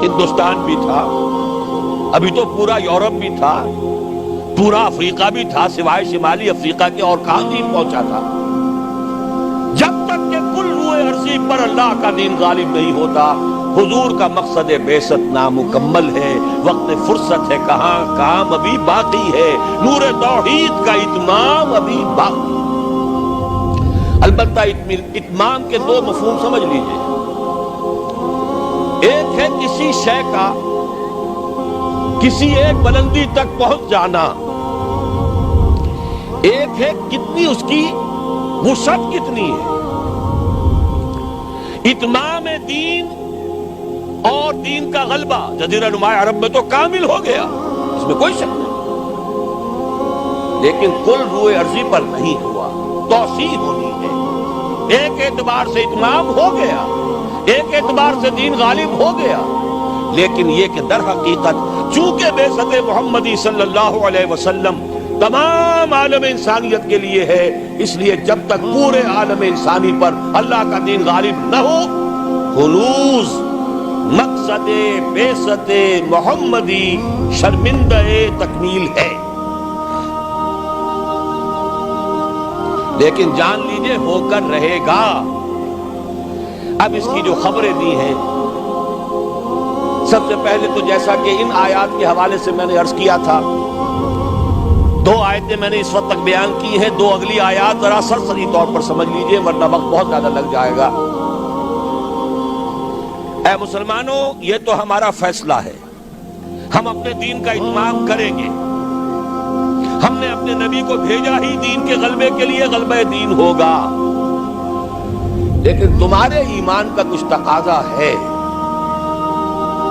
ہندوستان بھی تھا، ابھی تو پورا یورپ بھی تھا، پورا افریقہ بھی تھا، سوائے شمالی افریقہ کے اور کہاں دین پہنچا تھا؟ جب تک کہ کل روئے عرضی پر اللہ کا دین غالب نہیں ہوتا، حضور کا مقصد بعثت نامکمل ہے، وقت فرصت ہے کہاں، کام ابھی باقی ہے، نور توحید کا اتمام ابھی باقی۔ البتہ اتمام کے دو مفہوم سمجھ لیجئے، ایک ہے کسی شے کا کسی ایک بلندی تک پہنچ جانا، ایک ہے کتنی اس کی وسعت کتنی ہے۔ اتمام دین اور دین کا غلبہ جزیرہ نما عرب میں تو کامل ہو گیا، اس میں کوئی شک نہیں، لیکن کل روئے عرضی پر نہیں ہوا، توسیع ہونی ہے۔ ایک اعتبار سے اتمام ہو گیا، ایک اعتبار سے دین غالب ہو گیا، لیکن یہ کہ در حقیقت چونکہ بعثت محمدی صلی اللہ علیہ وسلم تمام عالم انسانیت کے لیے ہے، اس لیے جب تک پورے عالم انسانی پر اللہ کا دین غالب نہ ہو، خلوص مقصد بعثت محمدی شرمندہ تکمیل ہے۔ لیکن جان لیجئے ہو کر رہے گا۔ اب اس کی جو خبریں دی ہیں، سب سے پہلے تو جیسا کہ ان آیات کے حوالے سے میں نے عرض کیا تھا، دو آیتیں میں نے اس وقت تک بیان کی ہیں، دو اگلی آیات ذرا سرسری طور پر سمجھ لیجئے ورنہ وقت بہت زیادہ لگ جائے گا۔ اے مسلمانوں، یہ تو ہمارا فیصلہ ہے، ہم اپنے دین کا اتمام کریں گے، ہم نے اپنے نبی کو بھیجا ہی دین کے غلبے کے لیے، غلبہ دین ہوگا، لیکن تمہارے ایمان کا کچھ تقاضا ہے۔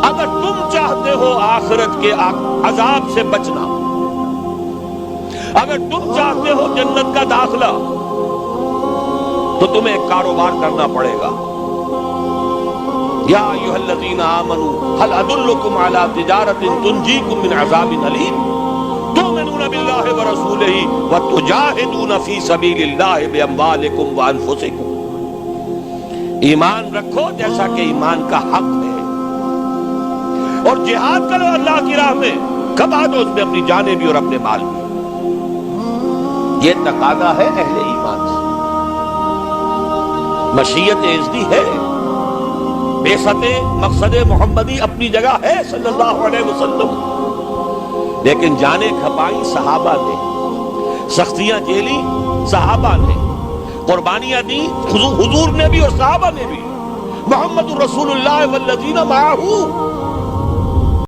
اگر تم چاہتے ہو آخرت کے عذاب سے بچنا، اگر تم چاہتے ہو جنت کا داخلہ، تو تمہیں ایک کاروبار کرنا پڑے گا۔ یا ایھا الذین آمنوا هل ادلکم علی تجارۃ تنجیکم من عذاب الیم تؤمنون باللہ ورسولہ وتجاہدون فی سبیل اللہ باموالکم وانفسکم۔ ایمان رکھو جیسا کہ ایمان کا حق ہے، اور جہاد کرو اللہ کی راہ میں، کما دو اس میں اپنی جانیں بھی اور اپنے مال بھی۔ یہ تقاضا ہے اہل ایمان سے، مشیت اذنی ہے، بعثت مقصد محمدی اپنی جگہ ہے صلی اللہ علیہ وسلم، لیکن جانیں کھپائیں صحابہ نے، سختیاں جھیلی صحابہ نے، قربانیاں دی حضور نے بھی اور صحابہ نے بھی، محمد رسول اللہ والذین معہ